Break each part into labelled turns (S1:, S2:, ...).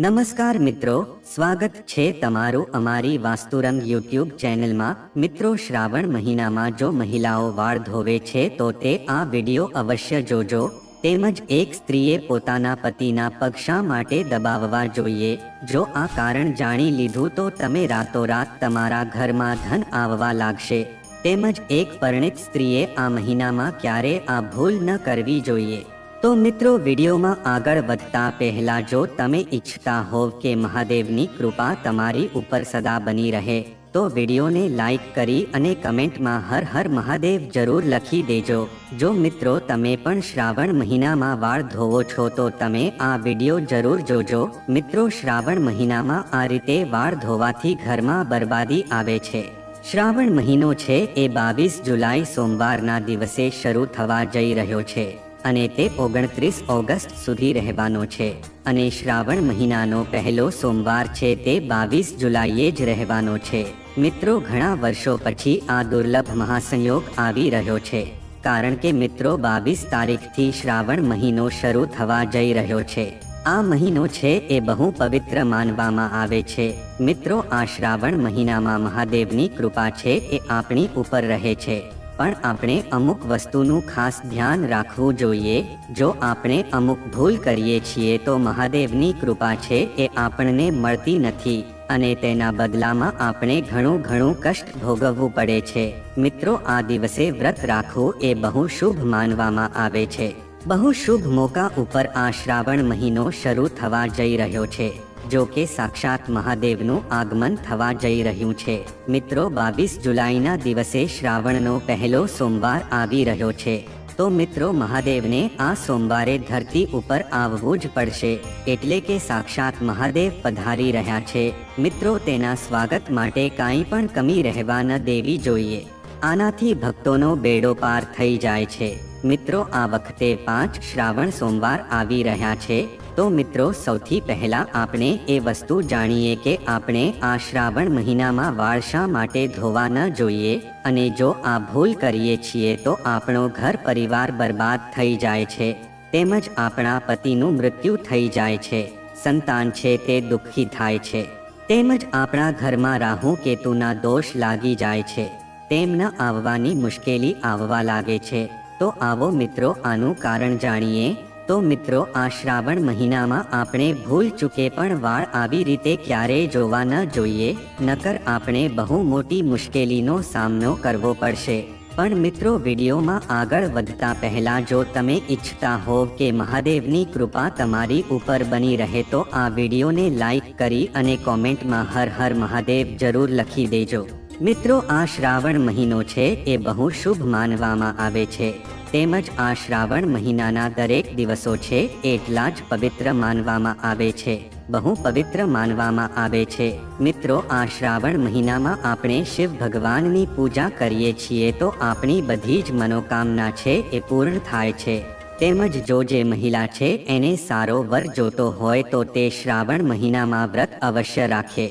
S1: નમસ્કાર મિત્રો, સ્વાગત છે તમારું અમારી વાસ્તુરંગ યુટ્યુબ ચેનલમાં। મિત્રો, શ્રાવણ મહિનામાં જો મહિલાઓ વાળ ધોવે છે તો તે આ વિડિયો અવશ્ય જોજો। તેમજ એક સ્ત્રીએ પોતાના પતિના પગ શા માટે દબાવવા જોઈએ? જો આ કારણ જાણી લીધું તો તમે રાતોરાત તમારા ઘરમાં ધન આવવા લાગશે। તેમજ એક પરિણીત સ્ત્રીએ આ મહિનામાં ક્યારે આ ભૂલ ન કરવી જોઈએ। તો મિત્રો, વિડીયોમાં આગળ વધતા પહેલા જો તમે ઈચ્છતા હોવ કે મહાદેવની કૃપા તમારી ઉપર સદા બની રહે તો વિડીયોને લાઈક કરી અને કમેન્ટમાં હર હર મહાદેવ જરૂર લખી દેજો। જો મિત્રો તમે પણ શ્રાવણ મહિનામાં વાળ ધોવો છો તો તમે આ વિડીયો જરૂર જોજો। મિત્રો, શ્રાવણ મહિનામાં આ રીતે વાળ ધોવાથી ઘરમાં બરબાદી આવે છે। શ્રાવણ મહિનો છે એ 22 જુલાઈ સોમવારના દિવસે શરૂ થવા જઈ રહ્યો છે અને તે 29 ઓગસ્ટ સુધી રહેવાનો છે અને શ્રાવણ મહિનાનો પહેલો સોમવાર છે તે 22 જુલાઈએ જ રહેવાનો છે। મિત્રો, ઘણા વર્ષો પછી આ દુર્લભ મહાસંયોગ આવી રહ્યો છે, કારણ કે મિત્રો 22 તારીખથી શ્રાવણ મહિનો શરૂ થવા જઈ રહ્યો છે। આ મહિનો છે એ બહુ પવિત્ર માનવામાં આવે છે। મિત્રો, આ શ્રાવણ મહિનામાં મહાદેવની કૃપા છે એ આપણી ઉપર રહે છે, પણ આપણે અમુક વસ્તુનું ખાસ ધ્યાન રાખવું જોઈએ। જો આપણે અમુક ભૂલ કરીએ છીએ તો મહાદેવની કૃપા છે એ આપણને મળતી નથી અને તેના બદલામાં આપણે ઘણું કષ્ટ ભોગવવું પડે છે। મિત્રો, આ દિવસે વ્રત રાખવું એ બહુ શુભ માનવામાં આવે છે। બહુ શુભ મોકા ઉપર આ શ્રાવણ મહિનો શરૂ થવા જઈ રહ્યો છે, જો કે સાક્ષાત મહાદેવનું આગમન થવા જઈ રહ્યું છે। મિત્રો, 22 જુલાઈના દિવસે શ્રાવણનો પહેલો સોમવાર આવી રહ્યો છે, તો મિત્રો મહાદેવને આ સોમવારે ધરતી ઉપર આવવું જ પડશે, એટલે કે સાક્ષાત મહાદેવ પધારી રહ્યા છે। મિત્રો, તેના સ્વાગત માટે કાંઈ પણ કમી રહેવા ન દેવી જોઈએ। આનાથી ભક્તોનો બેડો પાર થઈ જાય છે। મિત્રો, આ વખતે 5 શ્રાવણ સોમવાર આવી રહ્યા છે, તો મિત્રો સૌથી પહેલા આપણે એ વસ્તુ જાણીએ કે આપણે આ શ્રાવણ મહિનામાં વાળ શા માટે ધોવા ન જોઈએ, અને જો આ ભૂલ કરીએ છીએ તો આપણો ઘર પરિવાર બરબાદ થઈ જાય છે, તેમજ આપણા પતિનું મૃત્યુ થઈ જાય છે, સંતાન છે તે દુઃખી થાય છે, તેમજ આપણા ઘરમાં રાહુ કેતુના દોષ લાગી જાય છે, તેમ ન આવવાની મુશ્કેલી આવવા લાગે છે। તો આવો મિત્રો આનું કારણ જાણીએ। તો મિત્રો, આ શ્રાવણ મહિનામાં આપણે ભૂલ ચૂકે પણ વાળ આવી રીતે ક્યારેય જોવા ન જોઈએ, નકર આપણે બહુ મોટી મુશ્કેલીનો સામનો કરવો પડશે। પણ મિત્રો, વિડીયોમાં આગળ વધતા પહેલા જો તમે ઈચ્છતા હોવ કે મહાદેવની કૃપા તમારી ઉપર બની રહે તો આ વિડીયોને લાઈક કરી અને કોમેન્ટમાં હર હર મહાદેવ જરૂર લખી દેજો। મિત્રો, આ શ્રાવણ મહિનો છે એ બહુ શુભ માનવામાં આવે છે, તેમજ આ શ્રાવણ મહિનાના દરેક દિવસો છે એટલા જ પવિત્ર માનવામાં આવે છે, બહુ પવિત્ર માનવામાં આવે છે। મિત્રો, આ શ્રાવણ મહિનામાં આપણે શિવ ભગવાનની પૂજા કરીએ છીએ તો આપણી બધી જ મનોકામના છે એ પૂર્ણ થાય છે। તેમજ જો જે મહિલા છે એને સારો વર જોતો હોય તો તે શ્રાવણ મહિનામાં વ્રત અવશ્ય રાખે।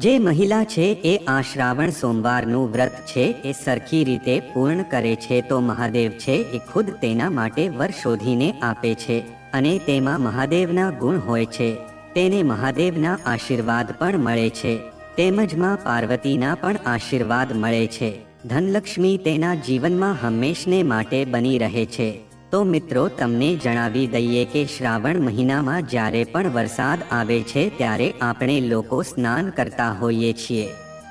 S1: જે મહિલા છે એ આ શ્રાવણ સોમવારનું વ્રત છે એ સરખી રીતે પૂર્ણ કરે છે તો મહાદેવ છે એ ખુદ તેના માટે વર શોધીને આપે છે, અને તેમાં મહાદેવના ગુણ હોય છે, તેને મહાદેવના આશીર્વાદ પણ મળે છે, તેમજ માં પાર્વતીના પણ આશીર્વાદ મળે છે। ધનલક્ષ્મી તેના જીવનમાં હંમેશને માટે બની રહે છે। તો મિત્રો, તમને જણાવી દઈએ કે શ્રાવણ મહિનામાં જ્યારે પણ વરસાદ આવે છે ત્યારે આપણે લોકો સ્નાન કરતા હોઈએ છીએ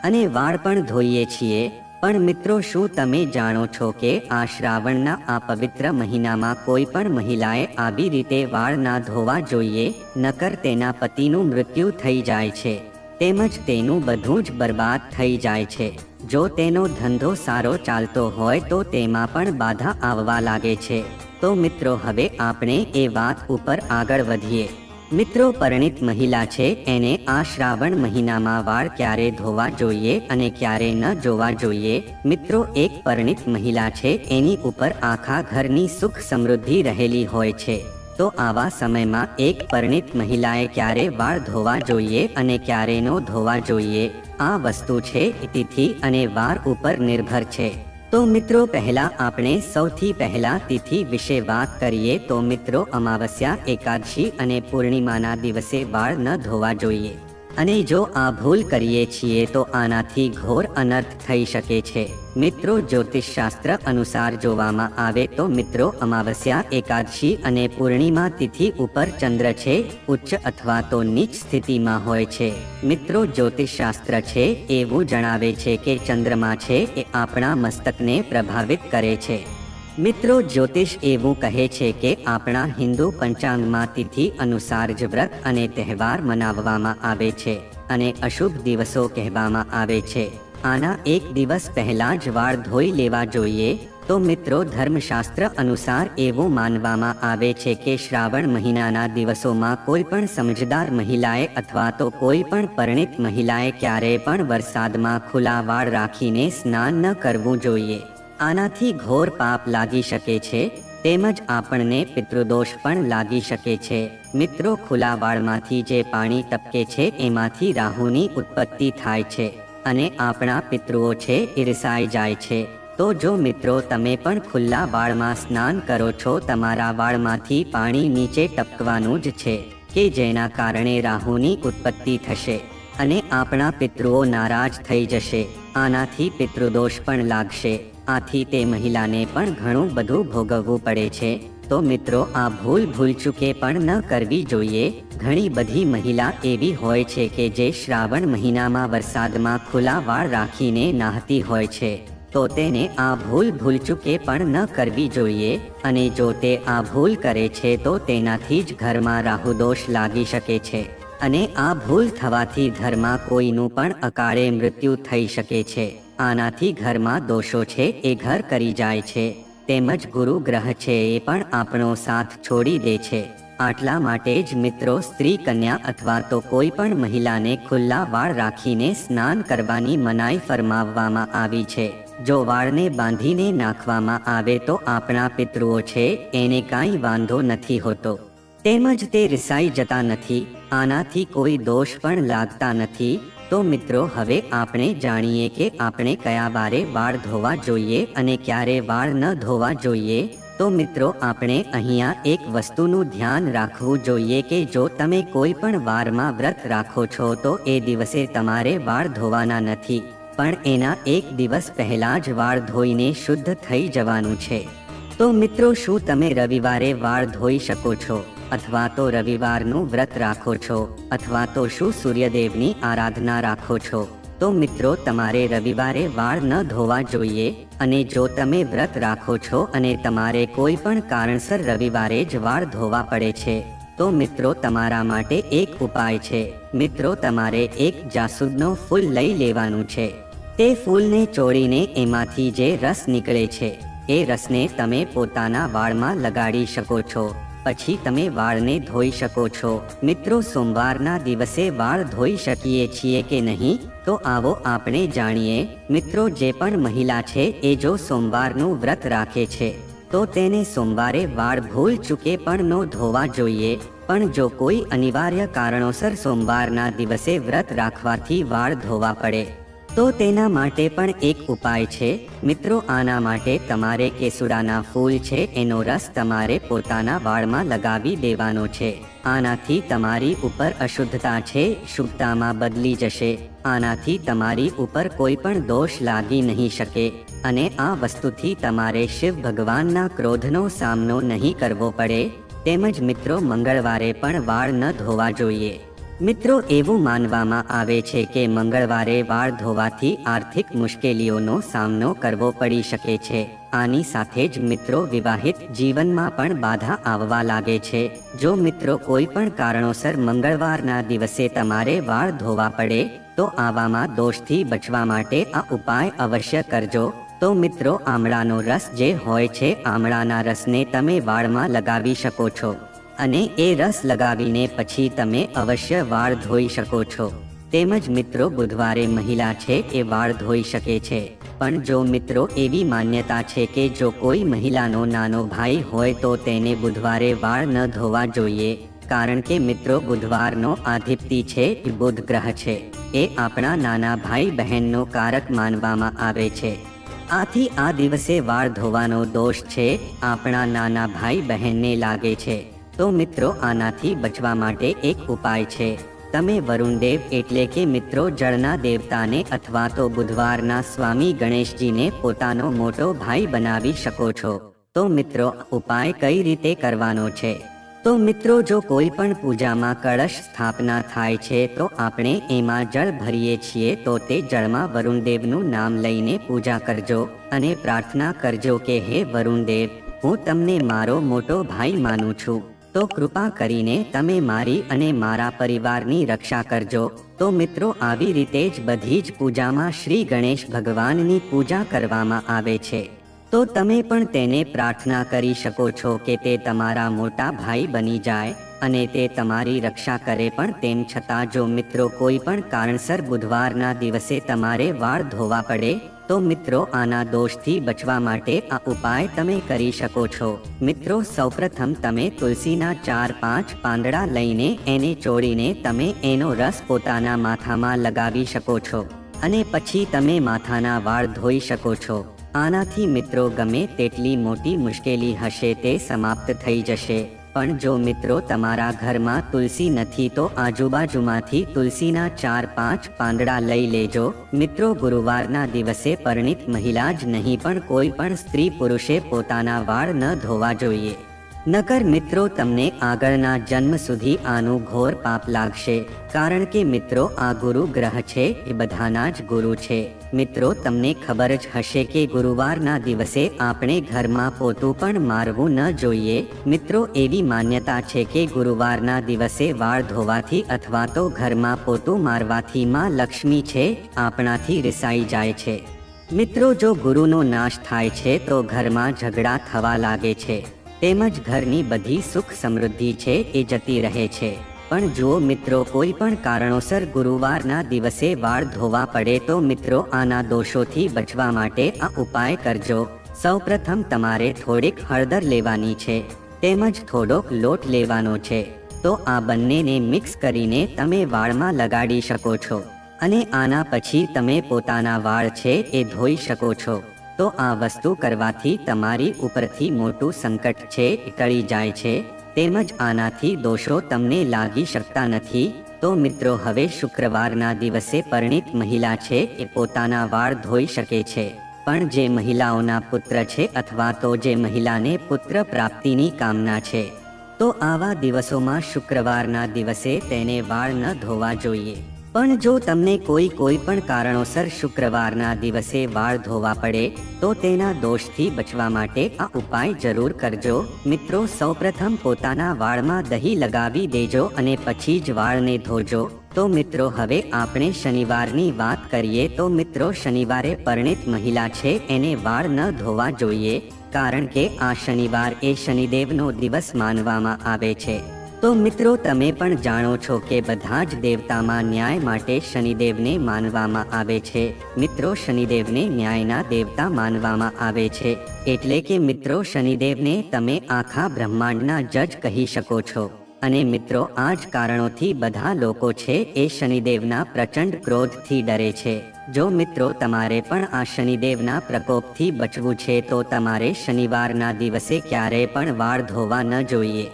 S1: અને વાળ પણ ધોઈએ છીએ, પણ મિત્રો શું તમે જાણો છો કે આ શ્રાવણના આ પવિત્ર મહિનામાં કોઈ પણ મહિલાએ આવી રીતે વાળ ના ધોવા જોઈએ, નકર તેના પતિનું મૃત્યુ થઈ જાય છે, તેમજ તેનું બધું જ બરબાદ થઈ જાય છે। જો તેનો ધંધો સારો ચાલતો હોય તો તેમાં પણ બાધા આવવા લાગે છે। તો મિત્રો, હવે આપણે એ વાત ઉપર આગળ વધીએ। મિત્રો, પરિણીત મહિલા છે એને આ શ્રાવણ મહિનામાં વાળ ક્યારે ધોવા જોઈએ અને ક્યારે ન જોવા જોઈએ? મિત્રો, એક પરિણીત મહિલા છે એની ઉપર આખા ઘરની સુખ સમૃદ્ધિ રહેલી હોય છે, તો આવા સમયમાં એક પરિણીત મહિલાએ ક્યારે વાળ ધોવા જોઈએ અને ક્યારે ન ધોવા જોઈએ, આ વસ્તુ છે તિથિ અને વાર ઉપર નિર્ભર છે। તો મિત્રો પહેલા આપણે સૌથી પહેલા તિથિ વિશે વાત કરીએ તો મિત્રો અમાવસ્યા, એકાદશી અને પૂર્ણિમાના દિવસે વાળ ન ધોવા જોઈએ અને જો આ ભૂલ કરીએ છીએ તો આનાથી ઘોર અનર્થ થઈ શકે છે। મિત્રો જ્યોતિષશાસ્ત્ર અનુસાર જોવામાં આવે તો મિત્રો અમાવસ્યા, એકાદશી અને પૂર્ણિમા તિથિ ઉપર ચંદ્ર છે ઉચ્ચ અથવા તો નીચ સ્થિતિમાં હોય છે। મિત્રો જ્યોતિષશાસ્ત્ર છે એવું જણાવે છે કે ચંદ્રમા છે એ આપણા મસ્તકને પ્રભાવિત કરે છે। મિત્રો જ્યોતિષ એવું કહે છે કે આપણા હિન્દુ પંચાંગમાં તિથિ અનુસાર જ વ્રત અને તહેવાર મનાવવામાં આવે છે અને અશુભ દિવસો કહેવામાં આવે છે। આના એક દિવસ પહેલા જ વાળ ધોઈ લેવા જોઈએ। તો મિત્રો ધર્મશાસ્ત્ર અનુસાર એવું માનવામાં આવે છે કે શ્રાવણ મહિનાના દિવસોમાં કોઈ પણ સમજદાર મહિલાએ અથવા તો કોઈ પણ પરિણીત મહિલાએ ક્યારેય પણ વરસાદમાં ખુલ્લા વાળ રાખીને સ્નાન ન કરવું જોઈએ। આનાથી ઘોર પાપ લાગી શકે છે તેમજ આપણને પિતૃદોષ પણ લાગી શકે છે। મિત્રો ખુલ્લા વાળમાંથી જે પાણી ટપકે છે એમાંથી રાહુની ઉત્પત્તિ થાય છે અને આપણા પિતૃઓ છે ઈર્ષાઈ જાય છે। તો જો મિત્રો તમે પણ ખુલ્લા વાળમાં સ્નાન કરો છો, તમારા વાળમાંથી પાણી નીચે ટપકવાનું જ છે કે જેના કારણે રાહુની ઉત્પત્તિ થશે અને આપણા પિતૃઓ નારાજ થઈ જશે। આનાથી પિતૃદોષ પણ લાગશે। આથી તે મહિલાને પણ ઘણું બધું ભોગવવું પડે છે। તો મિત્રો આ ભૂલચૂકે પણ ન કરવી જોઈએ। ઘણી બધી મહિલા એવી હોય છે કે જે શ્રાવણ મહિનામાં વરસાદમાં ખુલ્લા વાળ રાખીને નાહતી હોય છે, તો તેને આ ભૂલચૂકે પણ ન કરવી જોઈએ અને જો તે આ ભૂલ કરે છે તો તેનાથી જ ઘરમાં રાહુદોષ લાગી શકે છે અને આ ભૂલ થવાથી ઘરમાં કોઈનું પણ અકાળે મૃત્યુ થઈ શકે છે। આનાથી ઘરમાં દોષો છે એ ઘર કરી જાય છે તેમજ ગુરુ ગ્રહ છે એ પણ આપણો સાથ છોડી દે છે। આટલા માટે જ મિત્રો સ્ત્રી, કન્યા અથવા તો કોઈ પણ મહિલાને ખુલ્લા વાળ રાખીને સ્નાન કરવાની મનાઈ ફરમાવવામાં આવી છે। જો વાળને બાંધીને નાખવામાં આવે તો આપણા પિતૃઓ છે એને કાંઈ વાંધો નથી હોતો તેમજ તે રિસાઈ જતા નથી। આનાથી કોઈ દોષ પણ લાગતા નથી। તો મિત્રો હવે આપણે જાણીએ કે આપણે કયા વારે વાળ ધોવા જોઈએ અને ક્યારે વાળ ન ધોવા જોઈએ। તો મિત્રો આપણે અહીંયા એક વસ્તુનું ધ્યાન રાખવું જોઈએ કે જો તમે કોઈ પણ વારમાં વ્રત રાખો છો તો એ દિવસે તમારે વાળ ધોવાના નથી, પણ એના એક દિવસ પહેલા જ વાળ ધોઈને શુદ્ધ થઈ જવાનું છે। તો મિત્રો શું તમે રવિવારે વાળ ધોઈ શકો છો અથવા તો રવિવારનું વ્રત રાખો છો અથવા તો શું સૂર્યદેવની આરાધના રાખો છો? તો મિત્રો તમારે રવિવારે વાળ ન ધોવા જોઈએ અને જો તમે વ્રત રાખો છો અને તમારે કોઈ પણ કારણસર રવિવારે જ વાળ ધોવા પડે છે તો મિત્રો તમારા માટે એક ઉપાય છે। મિત્રો તમારે એક જાસૂદનો ફૂલ લઈ લેવાનું છે। તે ફૂલને ચોળીને એમાંથી જે રસ નીકળે છે એ રસને તમે પોતાના વાળમાં લગાડી શકો છો, પછી તમે વાળને ધોઈ શકો છો। મિત્રો સોમવારના દિવસે વાળ ધોઈ શકીએ છીએ કે નહીં તો આવો આપણે જાણીએ। મિત્રો જે પણ મહિલા છે એ જો સોમવારનું વ્રત રાખે છે તો તેને સોમવારે વાળ ભૂલચૂકે પણ ન ધોવા જોઈએ, પણ જો કોઈ અનિવાર્ય કારણોસર સોમવારના દિવસે વ્રત રાખવાથી વાળ ધોવા પડે તો તેના માટે પણ એક ઉપાય છે। મિત્રો આના માટે તમારે કેસુડાના ફૂલ છે એનો રસ તમારે પોતાના વાળમાં લગાવી દેવાનો છે। આનાથી તમારી ઉપર અશુદ્ધતા છે શુદ્ધતામાં બદલી જશે। આનાથી તમારી ઉપર કોઈ પણ દોષ લાગી નહીં શકે અને આ વસ્તુથી તમારે શિવ ભગવાનના ક્રોધનો સામનો નહીં કરવો પડે। તેમજ મિત્રો મંગળવારે પણ વાળ ન ધોવા જોઈએ। મિત્રો એવું માનવામાં આવે છે કે મંગળવારે વાળ ધોવાથી આર્થિક મુશ્કેલીઓનો સામનો કરવો પડી શકે છે। આની સાથે જ મિત્રો વિવાહિત જીવનમાં પણ બાધા આવવા લાગે છે। જો મિત્રો કોઈ પણ કારણોસર મંગળવારના દિવસે તમારે વાળ ધોવા પડે તો આવામાં દોષથી બચવા માટે આ ઉપાય અવશ્ય કરજો। તો મિત્રો આમળાનો રસ જે હોય છે, આમળાના રસને તમે વાળમાં લગાવી શકો છો અને એ રસ લગાવીને પછી તમે અવશ્ય વાળ ધોઈ શકો છો। તેમજ મિત્રો બુધવારે મહિલા છે એ વાળ ધોઈ શકે છે, પણ જો મિત્રો એવી માન્યતા છે કે જો કોઈ મહિલાનો નાનો ભાઈ હોય તો તેને બુધવારે વાળ ન ધોવા જોઈએ, કારણ કે મિત્રો બુધવારનો આધિપતિ છે એ બુધ ગ્રહ છે, એ આપણા નાના ભાઈ બહેનનો કારક માનવામાં આવે છે। આથી આ દિવસે વાળ ધોવાનો દોષ છે આપણા નાના ભાઈ બહેનને લાગે છે, તો મિત્રો આનાથી બચવા માટે એક ઉપાય છે. તમે વરુણદેવ એટલે કે મિત્રો જળના દેવતાને અથવા તો બુધવારના સ્વામી ગણેશજીને પોતાનો મોટો ભાઈ બનાવી શકો છો. તો મિત્રો ઉપાય કઈ રીતે કરવાનો છે? તો મિત્રો જો કોઈ પણ પૂજામાં કળશ સ્થાપના થાય છે તો આપણે એમાં જળ ભરીએ છીએ, તો તે જળમાં વરુણદેવનું નામ લઈને પૂજા કરજો અને પ્રાર્થના કરજો કે હે વરુણદેવ, હું તમને મારો મોટો ભાઈ માનું છું, તો કૃપા કરીને તમે મારી અને મારા પરિવારની રક્ષા કરજો. તો મિત્રો આવી રીતે જ બધી જ પૂજામાં શ્રી ગણેશ ભગવાનની પૂજા કરવામાં આવે છે. તો તમે પણ તેને પ્રાર્થના કરી શકો છો કે તે તમારા મોટા ભાઈ બની જાય અને તે તમારી રક્ષા કરે. પણ તેમ છતાં જો મિત્રો કોઈ પણ કારણસર બુધવારના દિવસે તમારે વાળ ધોવા પડે તો મિત્રો આના દોષથી બચવા માટે આ ઉપાય તમે કરી શકો છો. મિત્રો સૌપ્રથમ તમે તુલસીના 4-5 પાંદડા લઈને એને ચોળીને તમે એનો રસ પોતાના માથામાં લગાવી શકો છો અને પછી તમે માથાના વાળ ધોઈ શકો છો. આનાથી મિત્રો ગમે તેટલી મોટી મુશ્કેલી હશે તે સમાપ્ત થઈ જશે. પણ જો મિત્રો તમારા ઘરમાં તુલસી નથી તો આજુબાજુમાંથી તુલસીના 4-5 પાંદડા લઈ લેજો. મિત્રો ગુરુવારના દિવસે પરણિત મહિલા જ નહીં પણ કોઈ પણ સ્ત્રી પુરુષે પોતાના વાળ ન ધોવા જોઈએ, નકર મિત્રો તમને આગળના જન્મ સુધી આનું ઘોર પાપ લાગશે. કારણ કે મિત્રો આ ગુરુ ગ્રહ છે એ બધાના જ ગુરુ છે. મિત્રો તમને ખબર જ હશે કે ગુરુવારના દિવસે આપણે ઘરમાં પોતું પણ મારવું ન જોઈએ. મિત્રો એવી માન્યતા છે કે ગુરુવારના દિવસે વાળ ધોવાથી અથવા તો ઘરમાં પોતું મારવાથી માં લક્ષ્મી છે આપણાથી રિસાઈ જાય છે. મિત્રો જો ગુરુનો નાશ થાય છે તો ઘરમાં ઝઘડા થવા લાગે છે તેમજ ઘરની બધી સુખ સમૃદ્ધિ છે એ જતી રહે છે. પણ જો મિત્રો કોઈ પણ કારણોસર ગુરુવારના દિવસે વાળ ધોવા પડે તો મિત્રો આના દોષોથી બચવા માટે આ ઉપાય કરજો. સૌપ્રથમ તમારે થોડીક હળદર લેવાની છે તેમજ થોડોક લોટ લેવાનો છે. તો આ બંનેને મિક્સ કરીને તમે વાળમાં લગાડી શકો છો અને આના પછી તમે પોતાના વાળ છે એ ધોઈ શકો છો. તો આ વસ્તુ કરવાથી તમારી ઉપરથી મોટું સંકટ છે એ ટળી જાય છે તેમજ આનાથી દોષો તમને લાગી શકતા નથી. તો મિત્રો હવે શુક્રવારના દિવસે પરણિત મહિલા છે એ પોતાના વાળ ધોઈ શકે છે. પણ જે મહિલાઓના પુત્ર છે અથવા તો જે મહિલાને પુત્ર પ્રાપ્તિની કામના છે તો આવા દિવસોમાં શુક્રવારના દિવસે તેને વાળ ન ધોવા જોઈએ. પણ જો તમને કોઈ પણ કારણોસર શુક્રવારના દિવસે વાળ ધોવા પડે તો તેના દોષથી બચવા માટે આ ઉપાય જરૂર કરજો. મિત્રો સૌપ્રથમ પોતાના વાળમાં દહીં લગાવી દેજો અને પછી જ વાળને ધોજો. તો મિત્રો હવે આપણે શનિવારની વાત કરીએ. તો મિત્રો શનિવારે પરણિત મહિલા છે એને વાળ ન ધોવા જોઈએ, કારણ કે આ શનિવાર એ શનિદેવનો દિવસ માનવામાં આવે છે. તો મિત્રો તમે પણ જાણો છો કે બધા જ દેવતામાં ન્યાય માટે શનિદેવને માનવામાં આવે છે. મિત્રો શનિદેવને ન્યાયના દેવતા માનવામાં આવે છે એટલે કે મિત્રો શનિદેવને તમે આખા બ્રહ્માંડના જજ કહી શકો છો. અને મિત્રો આ જ કારણોથી બધા લોકો છે એ શનિદેવના પ્રચંડ ક્રોધથી ડરે છે. જો મિત્રો તમારે પણ આ શનિદેવના પ્રકોપથી બચવું છે તો તમારે શનિવારના દિવસે ક્યારેય પણ વાળ ધોવા ન જોઈએ.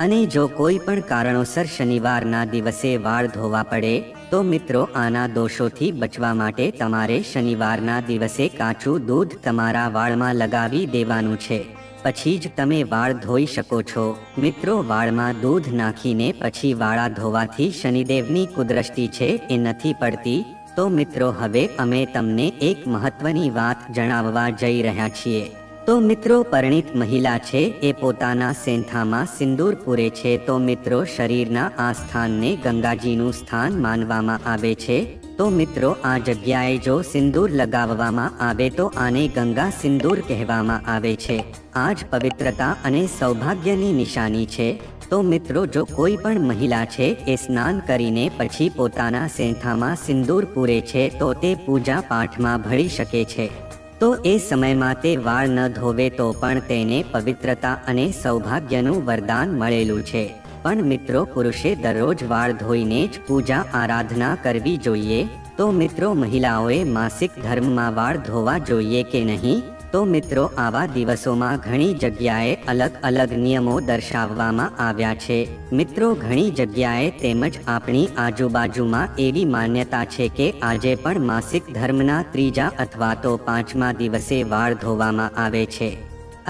S1: અને જો કોઈ પણ કારણોસર શનિવારના દિવસે વાળ ધોવા પડે તો મિત્રો આના દોષોથી બચવા માટે તમારે શનિવારના દિવસે કાચું દૂધ તમારા વાળમાં લગાવી દેવાનું છે. પછી જ તમે વાળ ધોઈ શકો છો. મિત્રો વાળમાં દૂધ નાખીને પછી વાળા ધોવાથી શનિદેવની કુદૃષ્ટિ છે એ નથી પડતી. તો મિત્રો હવે અમે તમને એક મહત્વની વાત જણાવવા જઈ રહ્યા છીએ. તો મિત્રો પરણિત મહિલા છે એ પોતાના સેંથામાં સિંદૂર પૂરે છે. તો મિત્રો શરીરના આ સ્થાનને ગંગાજીનું સ્થાન માનવામાં આવે છે. તો મિત્રો આ જગ્યાએ જો સિંદૂર લગાવવામાં આવે તો આને ગંગા સિંદૂર કહેવામાં આવે છે. આ જ પવિત્રતા અને સૌભાગ્યની નિશાની છે. તો મિત્રો જો કોઈ પણ મહિલા છે એ સ્નાન કરીને પછી પોતાના સેંથામાં સિંદૂર પૂરે છે તો તે પૂજા પાઠમાં ભળી શકે છે. તો એ સમયમાં તે વાળ ન ધોવે તો પણ તેને પવિત્રતા અને સૌભાગ્યનું વરદાન મળેલું છે. પણ મિત્રો પુરુષે દરરોજ વાળ ધોઈને જ પૂજા આરાધના કરવી જોઈએ. તો મિત્રો મહિલાઓએ માસિક ધર્મમાં વાળ ધોવા જોઈએ કે નહીં? તો મિત્રો આવા દિવસોમાં ઘણી જગ્યાએ અલગ અલગ નિયમો દર્શાવવામાં આવ્યા છે. મિત્રો ઘણી જગ્યાએ તેમજ આપણી આજુબાજુમાં એવી માન્યતા છે કે આજે પણ માસિક ધર્મના 3જા અથવા તો 5મા દિવસે વાળ ધોવામાં આવે છે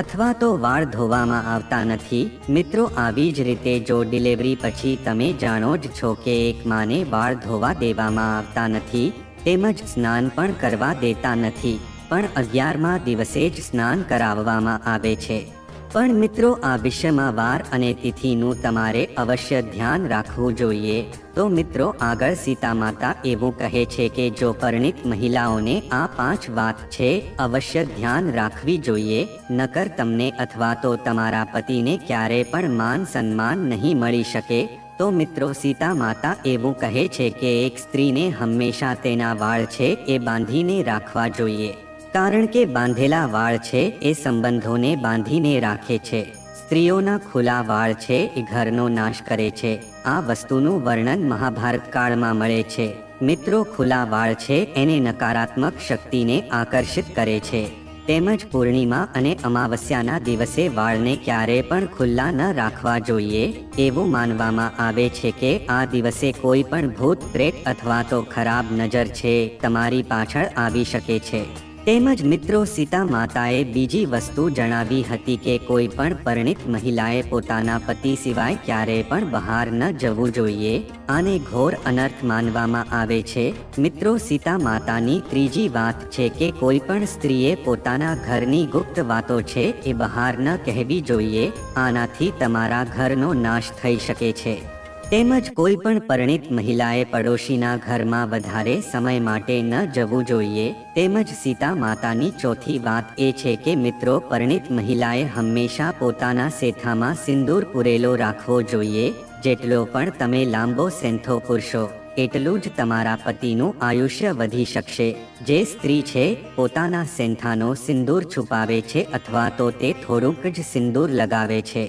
S1: અથવા તો વાળ ધોવામાં આવતા નથી. મિત્રો આવી જ રીતે જો ડિલિવરી પછી તમે જાણો જ છો કે એક માને વાળ ધોવા દેવામાં આવતા નથી તેમજ સ્નાન પણ કરવા દેતા નથી, પણ 11મા દિવસે જ સ્નાન કરાવવામાં આવે છે. પણ મિત્રો આ વિષયમાં વાર અને તિથિનું તમારે અવશ્ય ધ્યાન રાખવું જોઈએ. તો મિત્રો આગળ સીતા માતા એવું કહે છે કે જો પરિણીત મહિલાઓને આ 5 વાત છે અવશ્ય ધ્યાન રાખવી જોઈએ, નકર તમને અથવા તો તમારા પતિને ક્યારે પણ માન સન્માન નહીં મળી શકે. તો મિત્રો સીતા માતા એવું કહે છે કે એક સ્ત્રીને હંમેશા તેના વાળ છે એ બાંધીને રાખવા જોઈએ, કારણ કે બાંધેલા વાળ છે એ સંબંધોને બાંધીને રાખે છે. સ્ત્રીઓના ખુલ્લા વાળ છે એ ઘરનો નાશ કરે છે. આ વસ્તુનું વર્ણન મહાભારત કાળમાં મળે છે. મિત્રો ખુલ્લા વાળ છે એને નકારાત્મક શક્તિને આકર્ષિત કરે છે. તેમજ પૂર્ણિમા અને અમાવસ્યાના દિવસે વાળને ક્યારે પણ ખુલ્લા ન રાખવા જોઈએ. એવું માનવામાં આવે છે કે આ દિવસે કોઈ પણ ભૂત પ્રેત અથવા તો ખરાબ નજર છે તમારી પાછળ આવી શકે છે. તેમજ મિત્રો સીતા માતાએ બીજી વસ્તુ જણાવી હતી કે કોઈ પણ પરિણીત મહિલાએ પોતાના પતિ સિવાય ક્યારે પણ બહાર ન જવું જોઈએ. આને ઘોર અનર્થ માનવામાં આવે છે. મિત્રો સીતા માતાની ત્રીજી વાત છે કે કોઈ પણ સ્ત્રીએ પોતાના ઘરની ગુપ્ત વાતો છે એ બહાર ન કહેવી જોઈએ. આનાથી તમારા ઘરનો નાશ થઈ શકે છે. તેમજ કોઈ પણ પરિણીત મહિલાએ પડોશીના ઘરમાં વધારે સમય માટે ન જવું જોઈએ. તેમજ સીતા માતાની ચોથી વાત એ છે કે મિત્રો પરિણીત મહિલાએ હંમેશા પોતાના સેથામાં સિંદૂર પૂરેલો રાખવો જોઈએ. જેટલો પણ તમે લાંબો સેંથો પૂરશો એટલું જ તમારા પતિનું આયુષ્ય વધી શકશે. જે સ્ત્રી છે પોતાના સેંથાનો સિંદૂર છુપાવે છે અથવા તો તે થોડુંક જ સિંદૂર લગાવે છે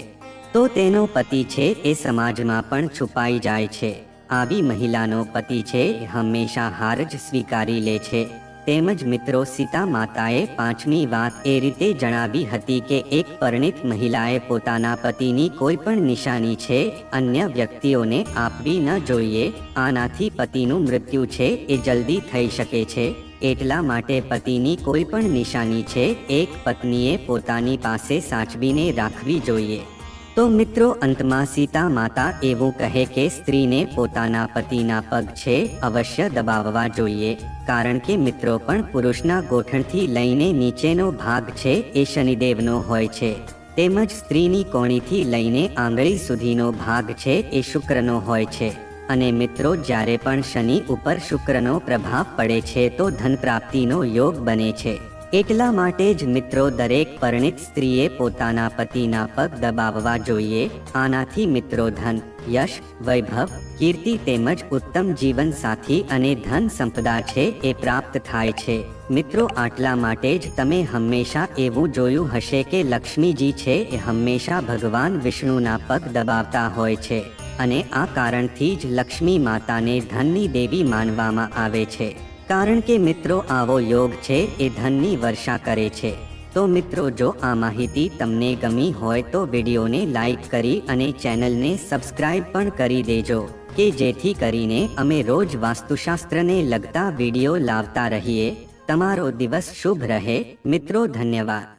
S1: તો તેનો પતિ છે એ સમાજમાં પણ છુપાઈ જાય છે. આવી મહિલાનો પતિ છે એ હંમેશા હાર જ સ્વીકારી લે છે. તેમજ મિત્રો સીતા માતાએ 5મી વાત એ રીતે જણાવી હતી કે એક પરિણીત મહિલાએ પોતાના પતિની કોઈ પણ નિશાની છે અન્ય વ્યક્તિઓને આપવી ન જોઈએ. આનાથી પતિનું મૃત્યુ છે એ જલ્દી થઈ શકે છે. એટલા માટે પતિની કોઈ પણ નિશાની છે એક પત્નીએ પોતાની પાસે સાચવીને રાખવી જોઈએ. તો મિત્રો અંતમાં સીતા માતા એવું કહે કે સ્ત્રીને પોતાના પતિના પગ છે અવશ્ય દબાવવા જોઈએ, કારણ કે મિત્રો પણ પુરુષના ગોઠણથી લઈને નીચેનો ભાગ છે એ શનિદેવનો હોય છે. તેમજ સ્ત્રીની કોણીથી લઈને આંગળી સુધીનો ભાગ છે એ શુક્રનો હોય છે. અને મિત્રો જ્યારે પણ શનિ ઉપર શુક્રનો પ્રભાવ પડે છે તો ધન પ્રાપ્તિનો યોગ બને છે. એટલા માટે જ મિત્રો દરેક પરિણીત સ્ત્રીએ પોતાના પતિના પગ દબાવવા જોઈએ. આનાથી મિત્રો ધન, યશ, વૈભવ, કીર્તિ તેમજ ઉત્તમ જીવન સાથી અને ધન સંપદા છે એ પ્રાપ્ત થાય છે. મિત્રો આટલા માટે જ તમે હંમેશા એવું જોયું હશે કે લક્ષ્મીજી છે એ હંમેશા ભગવાન વિષ્ણુના પગ દબાવતા હોય છે અને આ કારણથી જ લક્ષ્મી માતાને ધનની દેવી માનવામાં આવે છે. કારણ કે મિત્રો આવો યોગ છે એ ધનની વર્ષા કરે છે. તો મિત્રો જો આ માહિતી તમને ગમી હોય તો વિડીયોને લાઈક કરી અને ચેનલને સબસ્ક્રાઇબ પણ કરી દેજો કે જેથી કરીને અમે રોજ વાસ્તુશાસ્ત્રને લગતા વિડીયો લાવતા રહીએ. તમારો દિવસ શુભ રહે મિત્રો. ધન્યવાદ.